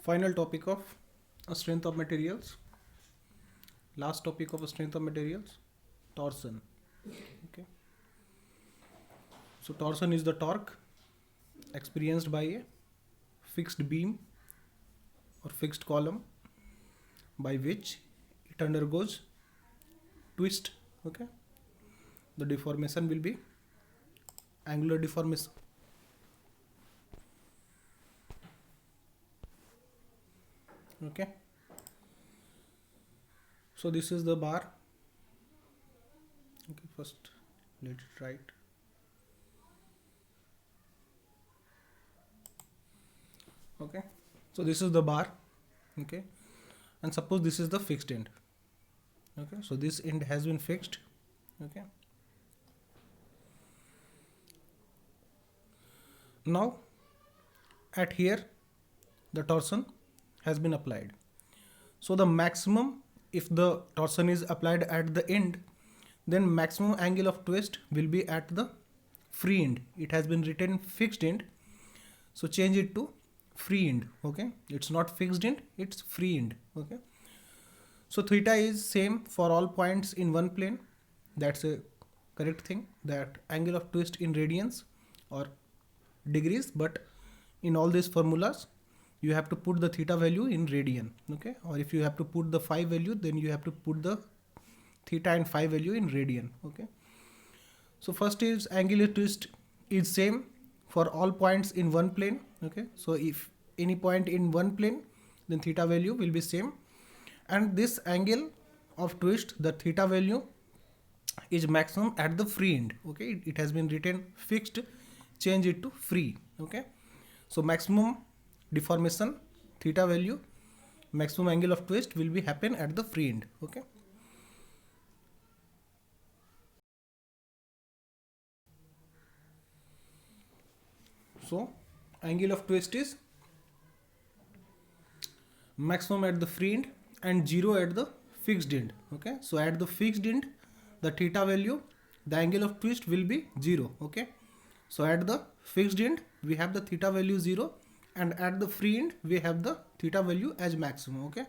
Final topic of strength of materials. Last topic of strength of materials, torsion. Okay. So torsion is the torque experienced by a fixed beam or fixed column by which it undergoes twist. Okay. The deformation will be angular deformation. Okay. So this is the bar. Okay, first let it write. Okay, so this is the bar. Okay, and suppose this is the fixed end. Okay, so this end has been fixed. Okay, now at here the torsion has been applied. So the maximum, if the torsion is applied at the end, then maximum angle of twist will be at the free end. It has been written fixed end, so change it to free end. Okay, it's not fixed end, it's free end. Okay, so theta is same for all points in one plane. That's a correct thing, that angle of twist in radians or degrees, but in all these formulas you have to put the theta value in radian. Okay, or if you have to put the phi value, then you have to put the theta and phi value in radian. Okay, so first is angular twist is same for all points in one plane. Okay, so if any point in one plane, then theta value will be same, and this angle of twist, the theta value is maximum at the free end. Okay, it has been written fixed, change it to free. Okay, so maximum deformation theta value, maximum angle of twist will be happen at the free end. Okay, so angle of twist is maximum at the free end and 0 at the fixed end. Okay, so at the fixed end the theta value, the angle of twist will be 0. Okay, so at the fixed end we have the theta value 0, and at the free end we have the theta value as maximum. Okay,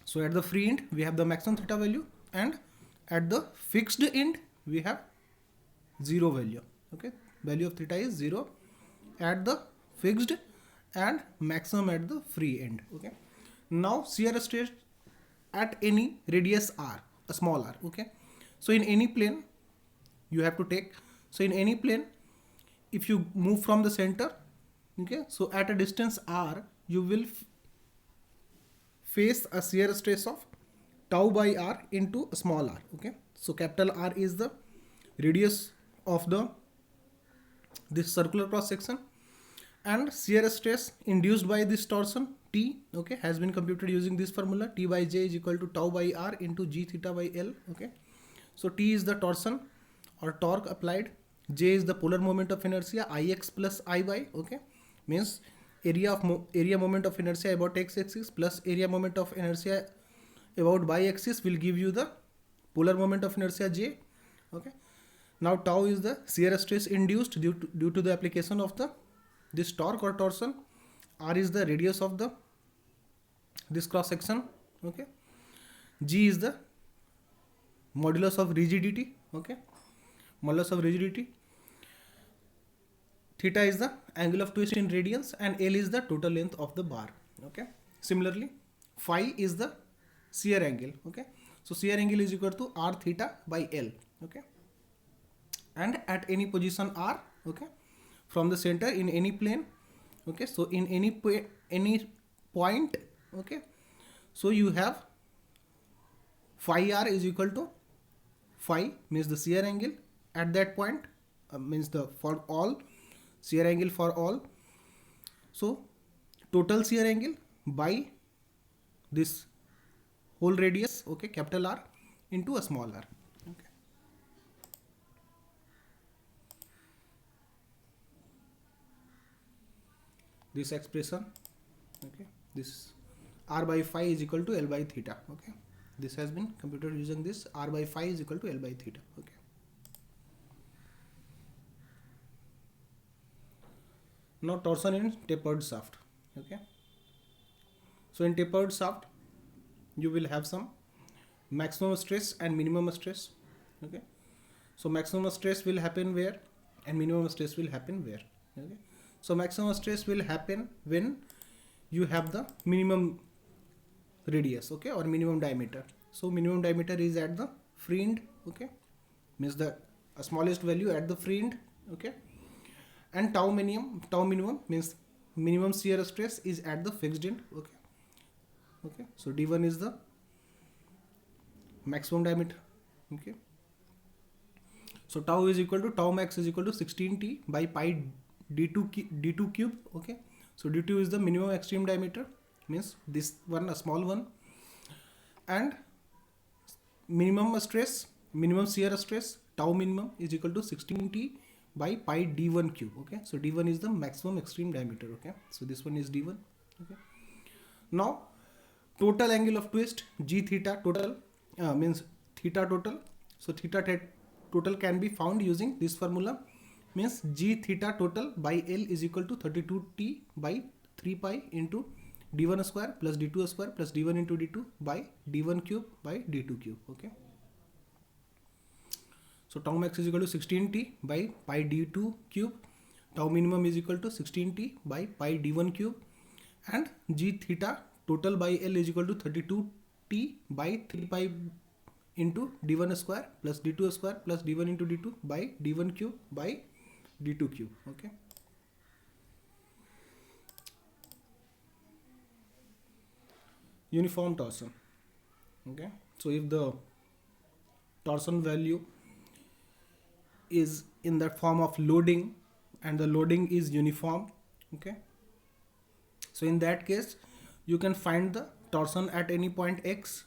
so at the free end we have the maximum theta value, and at the fixed end we have 0 value. Okay, value of theta is 0 at the fixed and maximum at the free end. Okay, now shear stress at any radius r, a small r. Okay, so in any plane you have to take, so in any plane if you move from the center, okay, so at a distance r you will face a shear stress of tau by r into small r. Okay, so capital R is the radius of the this circular cross section, and shear stress induced by this torsion T, okay, has been computed using this formula. T by J is equal to tau by R into G theta by L. Okay, so T is the torsion or torque applied, J is the polar moment of inertia, Ix plus Iy. Okay, means area moment of inertia about x axis plus area moment of inertia about y axis will give you the polar moment of inertia J. Okay, now tau is the shear stress induced due to the application of the this torque or torsion. R is the radius of the this cross section. Okay, G is the modulus of rigidity. Okay, modulus of rigidity. Theta is the angle of twist in radians, and L is the total length of the bar. Okay, similarly phi is the shear angle. Okay, so shear angle is equal to R theta by L. Okay, and at any position R, okay, from the center in any plane. Okay, so in any point, okay, so you have phi r is equal to phi means the shear angle at that point, means the for all shear angle for all, so total shear angle by this whole radius, okay, capital R into a small r. Okay, this expression, okay, this r by phi is equal to L by theta. Okay, this has been computed using this r by phi is equal to L by theta. Okay, now torsion in tapered shaft. Okay. So in tapered shaft, you will have some maximum stress and minimum stress. Okay. So maximum stress will happen where, and minimum stress will happen where. Okay. So maximum stress will happen when you have the minimum radius, okay, or minimum diameter. So minimum diameter is at the free end, okay, means the smallest value at the free end, okay, and tau minimum means minimum shear stress is at the fixed end, okay. Okay, so d1 is the maximum diameter, okay. So tau is equal to tau max is equal to 16t by pi d2 cube, okay. So d2 is the minimum extreme diameter, means this one, a small one, and minimum stress, minimum shear stress, tau minimum is equal to 16t by pi d1 cube, okay. So d1 is the maximum extreme diameter, okay. So this one is d1, okay. Now total angle of twist g theta total means theta total. So theta total can be found using this formula, means g theta total by L is equal to 32t by 3 pi into d1 square plus d2 square plus d1 into d2 by d1 cube by d2 cube, okay. So tau max is equal to 16t by pi d2 cube, tau minimum is equal to 16t by pi d1 cube, and g theta total by L is equal to 32t by 3 pi into d1 square plus d2 square plus d1 into d2 by d1 cube by d2 cube, okay. Uniform torsion, okay. So if the torsion value is in that form of loading and the loading is uniform, okay, so in that case you can find the torsion at any point x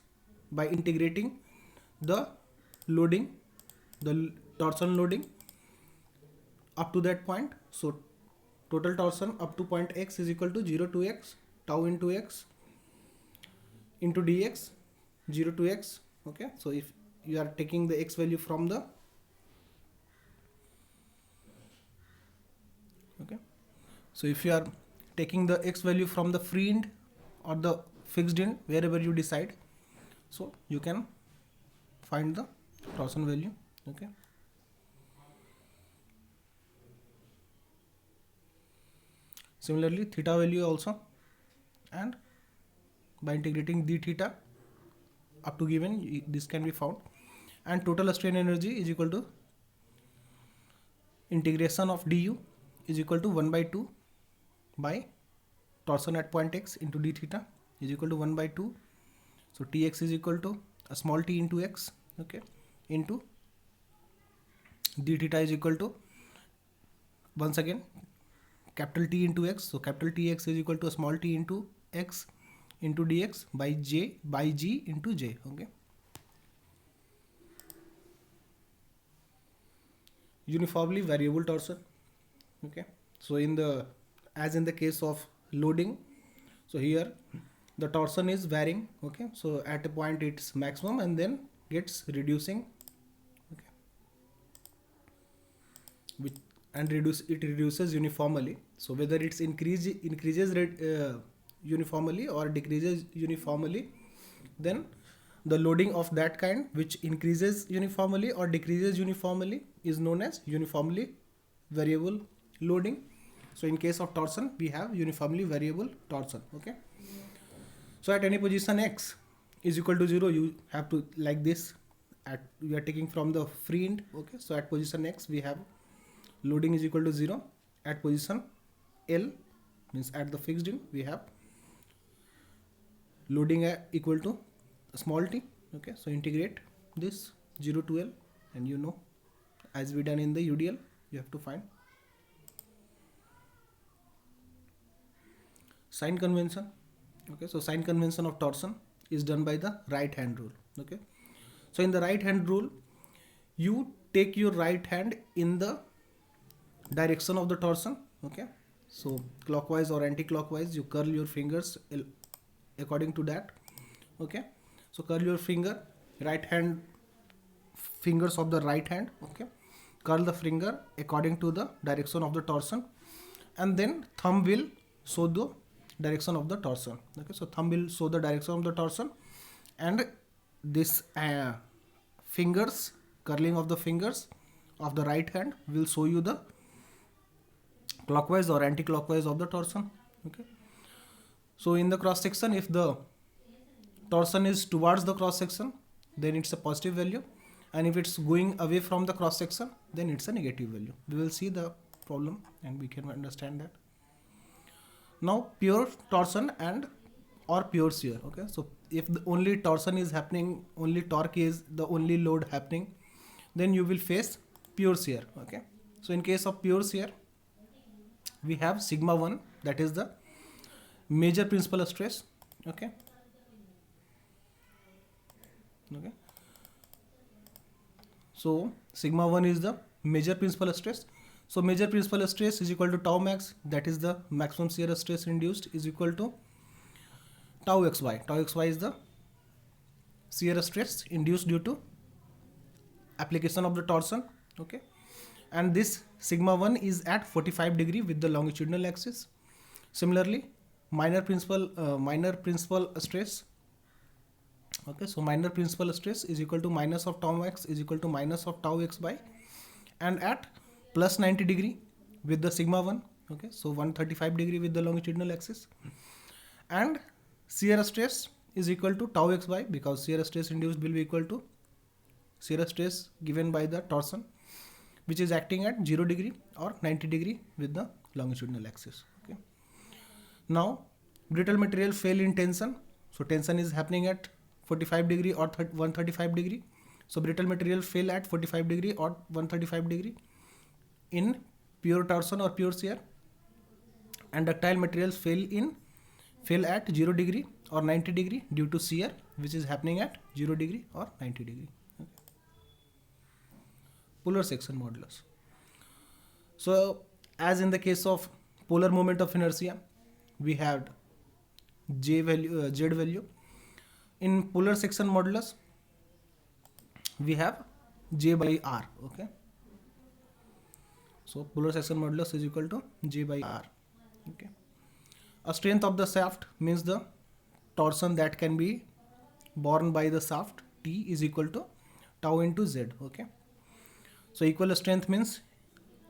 by integrating the loading, the torsion loading up to that point. So total torsion up to point x is equal to 0 to x tau into x into dx 0 to x, okay. So if you are taking the x value from the, okay, so if you are taking the x value from the free end or the fixed end, wherever you decide, so you can find the torsion value, okay. Similarly theta value also, and by integrating d theta up to given, this can be found, and total strain energy is equal to integration of du is equal to 1 by 2 by torsion at point x into d theta is equal to 1 by 2. So tx is equal to a small t into x, okay, into d theta is equal to, once again, capital T into x. So capital Tx is equal to a small t into x into dx by j by g into j, okay. Uniformly variable torsion, okay. So in the, as in the case of loading, so here the torsion is varying, okay. So at a point it's maximum and then gets reducing, okay, which, and it reduces uniformly. So whether it's increases uniformly or decreases uniformly, then the loading of that kind which increases uniformly or decreases uniformly is known as uniformly variable loading. So in case of torsion we have uniformly variable torsion, okay. So at any position x is equal to 0, you have to, like this, at we are taking from the free end, okay. So at position x we have loading is equal to 0. At position L, means at the fixed end, we have loading equal to small t, okay. So integrate this 0 to L, and you know, as we done in the UDL, you have to find sign convention, okay. So sign convention of torsion is done by the right hand rule, okay. So in the right hand rule, you take your right hand in the direction of the torsion, okay. So clockwise or anti-clockwise, you curl your fingers according to that, okay. So curl your right hand fingers of the right hand, okay. Curl the finger according to the direction of the torsion, and then thumb will show the direction of the torsion. Okay, so thumb will show the direction of the torsion, and this fingers, curling of the fingers of the right hand will show you the clockwise or anti-clockwise of the torsion. Okay, so in the cross section, if the torsion is towards the cross section, then it's a positive value, and if it's going away from the cross section, then it's a negative value. We will see the problem and we can understand that. Now pure torsion and or pure shear. Okay, so if the only torsion is happening, only torque is the only load happening, then you will face pure shear. Okay, so in case of pure shear, we have sigma 1, that is the major principal stress. Okay, okay, so sigma 1 is the major principal stress. So major principal stress is equal to tau max, that is the maximum shear stress induced, is equal to tau xy. Tau xy is the shear stress induced due to application of the torsion. Okay, and this sigma 1 is at 45 degree with the longitudinal axis. Similarly, minor principal stress. Okay, so minor principal stress is equal to minus of tau max is equal to minus of tau xy, and at plus 90 degree with the sigma 1. Okay, so 135 degree with the longitudinal axis, and shear stress is equal to tau xy, because shear stress induced will be equal to shear stress given by the torsion, which is acting at 0 degree or 90 degree with the longitudinal axis. Okay, now brittle material fail in tension. So tension is happening at 45 degree or 135 degree. So brittle material fail at 45 degree or 135 degree in pure torsion or pure shear, and ductile materials fail at 0 degree or 90 degree due to shear, which is happening at 0 degree or 90 degree. Okay. Polar section modulus. So as in the case of polar moment of inertia, we had z value. In polar section modulus, we have j by r. Okay, so polar section modulus is equal to j by r. Okay, a strength of the shaft means the torsion that can be borne by the shaft, T, is equal to tau into z. Okay, so equal strength means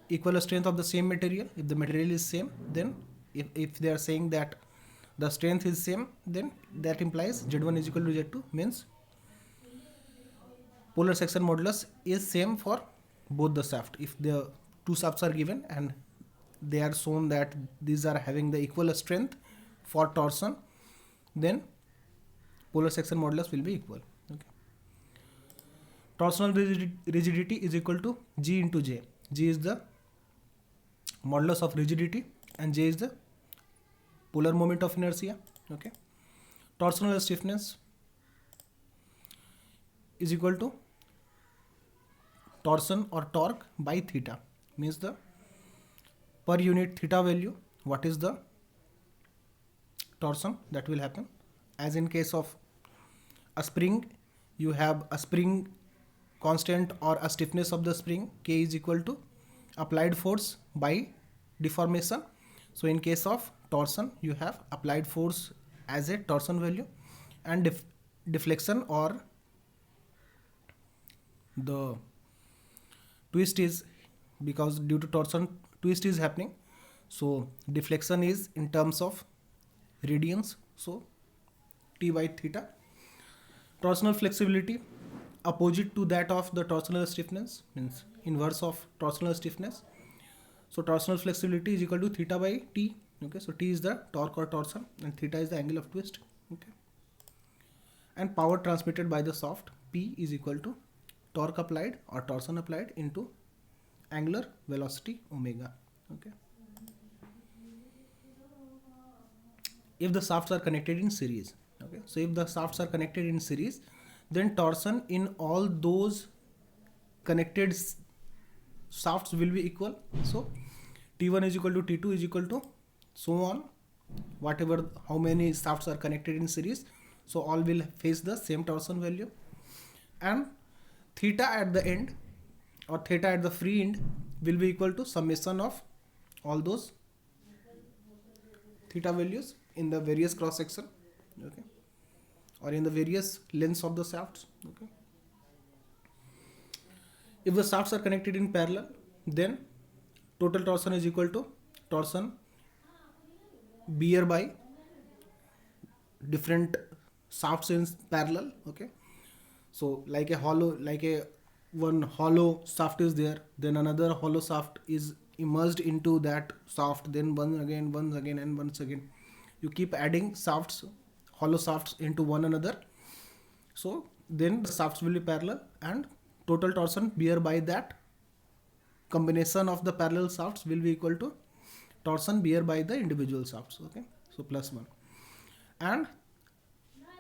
equal strength of the same material. If the material is same, then if they are saying that the strength is same, then that implies Z1 is equal to Z2, means polar section modulus is same for both the shaft. If the two shafts are given and they are shown that these are having the equal strength for torsion, then polar section modulus will be equal. Okay. Torsional rigidity is equal to G into J. G is the modulus of rigidity and J is the polar moment of inertia. Okay, torsional stiffness is equal to torsion or torque by theta, means the per unit theta value, what is the torsion that will happen. As in case of a spring, you have a spring constant or a stiffness of the spring, K is equal to applied force by deformation. So in case of torsion, you have applied force as a torsion value, and deflection or the twist is, because due to torsion twist is happening, so deflection is in terms of radians, so T by theta. Torsional flexibility, opposite to that of the torsional stiffness, means inverse of torsional stiffness. So torsional flexibility is equal to theta by T. Okay, so T is the torque or torsion and theta is the angle of twist. Okay, and power transmitted by the shaft, P, is equal to torque applied or torsion applied into angular velocity omega. Okay, if the shafts are connected in series. Okay, so if the shafts are connected in series, then torsion in all those connected shafts will be equal. So T1 is equal to T2 is equal to so on, whatever, how many shafts are connected in series, so all will face the same torsion value, and theta at the end or theta at the free end will be equal to summation of all those theta values in the various cross section, okay, or in the various lengths of the shafts, okay. If the shafts are connected in parallel, then total torsion is equal to torsion bear by different shafts in parallel, okay. So like a hollow, like a one hollow shaft is there, then another hollow shaft is immersed into that shaft, then once again and once again you keep adding shafts, hollow shafts into one another, so then the shafts will be parallel and total torsion bear by that combination of the parallel shafts will be equal to torsion bear by the individual shafts, okay. So plus 1, and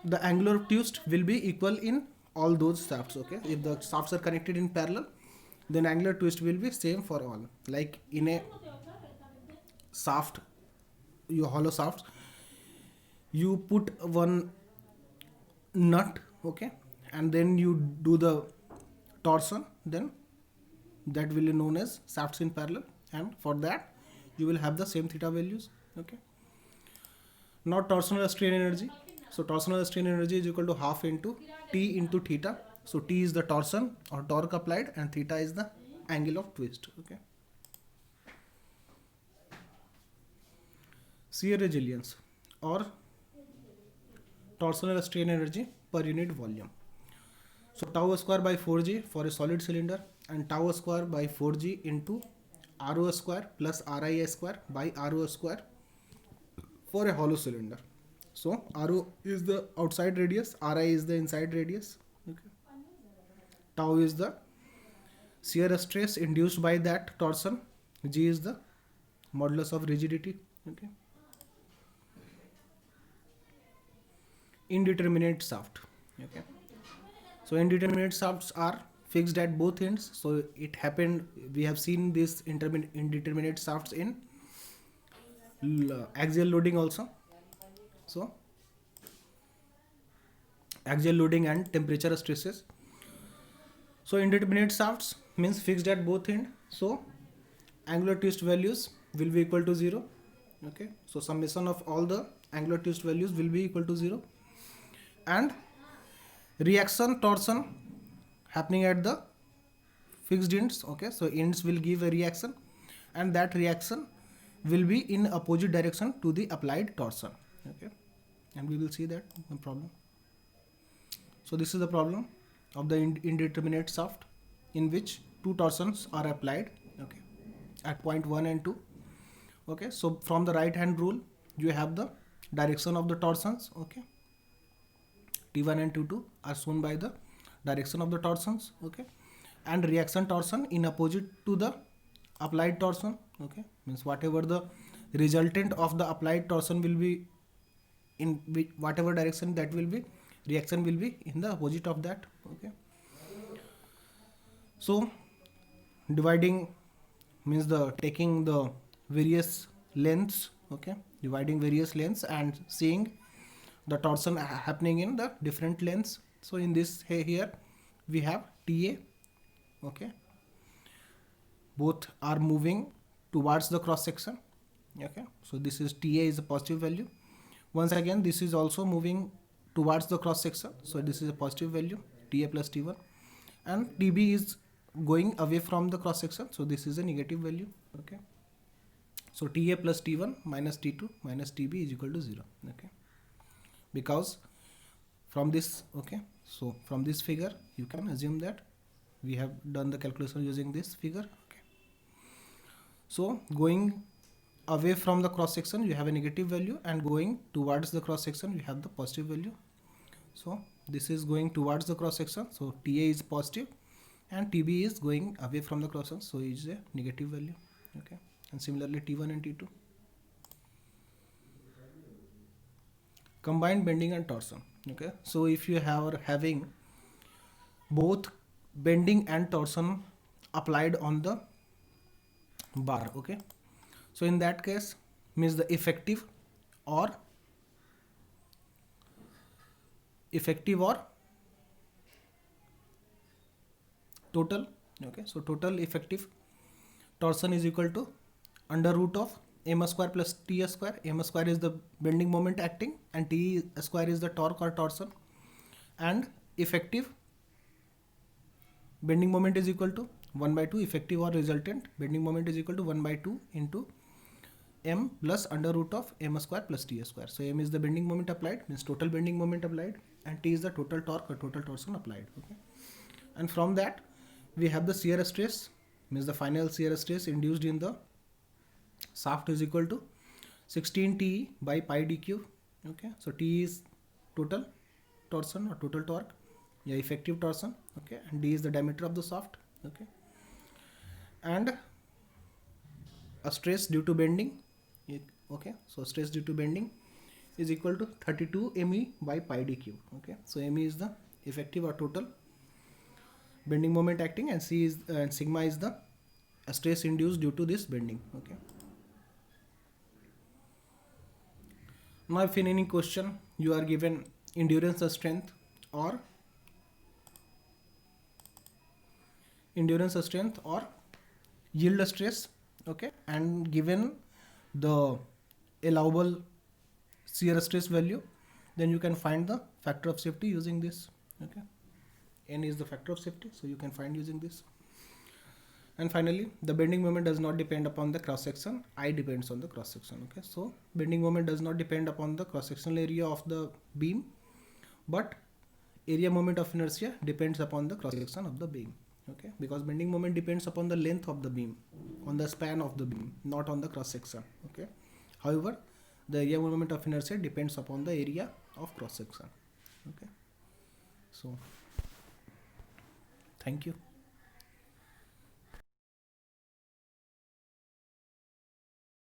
the angular twist will be equal in all those shafts, okay. If the shafts are connected in parallel, then angular twist will be same for all. Like in a shaft, your hollow shafts, you put one nut, okay, and then you do the torsion, then that will be known as shafts in parallel, and for that you will have the same theta values, okay. Now torsional strain energy. So torsional strain energy is equal to half into T into theta. So T is the torsion or torque applied and theta is the angle of twist, okay. Shear resilience or torsional strain energy per unit volume. So tau square by 4g for a solid cylinder and tau square by 4g into rho square plus ri square by rho square for a hollow cylinder. So rho is the outside radius, ri is the inside radius, okay. Tau is the shear stress induced by that torsion, g is the modulus of rigidity, okay. Indeterminate shaft, okay. So indeterminate shafts are fixed at both ends. So it happened, we have seen this indeterminate shafts in axial loading also. So axial loading and temperature stresses. So indeterminate shafts means fixed at both ends. So angular twist values will be equal to 0, okay. So summation of all the angular twist values will be equal to 0, and reaction torsion happening at the fixed ends, okay. So ends will give a reaction and that reaction will be in opposite direction to the applied torsion, okay, and we will see that the problem. So this is the problem of the indeterminate shaft in which two torsions are applied, okay, at point 1 and 2, okay. So from the right hand rule you have the direction of the torsions, okay. T1 and T2 are shown by the direction of the torsions, okay, and reaction torsion in opposite to the applied torsion, okay, means whatever the resultant of the applied torsion will be in whatever direction, that will be reaction will be in the opposite of that, okay. So dividing means the taking the various lengths, okay, dividing various lengths and seeing the torsion happening in the different lengths. So in this here we have TA, okay, both are moving towards the cross section, okay. So this is TA is a positive value. Once again this is also moving towards the cross section, so this is a positive value, TA plus T1, and TB is going away from the cross section, so this is a negative value, okay. So TA plus T1 minus T2 minus TB is equal to 0, okay, because from this, okay, so from this figure you can assume that we have done the calculation using this figure, okay. So going away from the cross section you have a negative value, and going towards the cross section you have the positive value. So this is going towards the cross section, so TA is positive, and TB is going away from the cross section, so it is a negative value, okay. And similarly T1 and T2. Combined bending and torsion, okay. So if you are having both bending and torsion applied on the bar, okay, so in that case means the effective or total, okay. So total effective torsion is equal to under root of m square plus t square. M square is the bending moment acting and t square is the torque or torsion, and effective bending moment is equal to 1 by 2, effective or resultant bending moment is equal to 1 by 2 into m plus under root of m square plus t square. So m is the bending moment applied, means total bending moment applied, and t is the total torque or total torsion applied. Okay, and from that we have the shear stress, means the final shear stress induced in the shaft is equal to 16 T by pi d cube. Okay, so T is total torsion or total torque, yeah, effective torsion. Okay, and D is the diameter of the shaft. Okay, and a stress due to bending. Okay, so stress due to bending is equal to 32 ME by pi d cube. Okay, so ME is the effective or total bending moment acting, and C is sigma is the stress induced due to this bending. Okay. Now, if in any question you are given endurance strength or yield stress, okay, and given the allowable shear stress value, then you can find the factor of safety using this. Okay, n is the factor of safety, so you can find using this. And finally, the bending moment does not depend upon the cross section. I depends on the cross section. Okay, so bending moment does not depend upon the cross sectional area of the beam, but area moment of inertia depends upon the cross section of the beam. Okay, because bending moment depends upon the length of the beam, on the span of the beam, not on the cross section. Okay, however, the area moment of inertia depends upon the area of cross section. Okay, so thank you.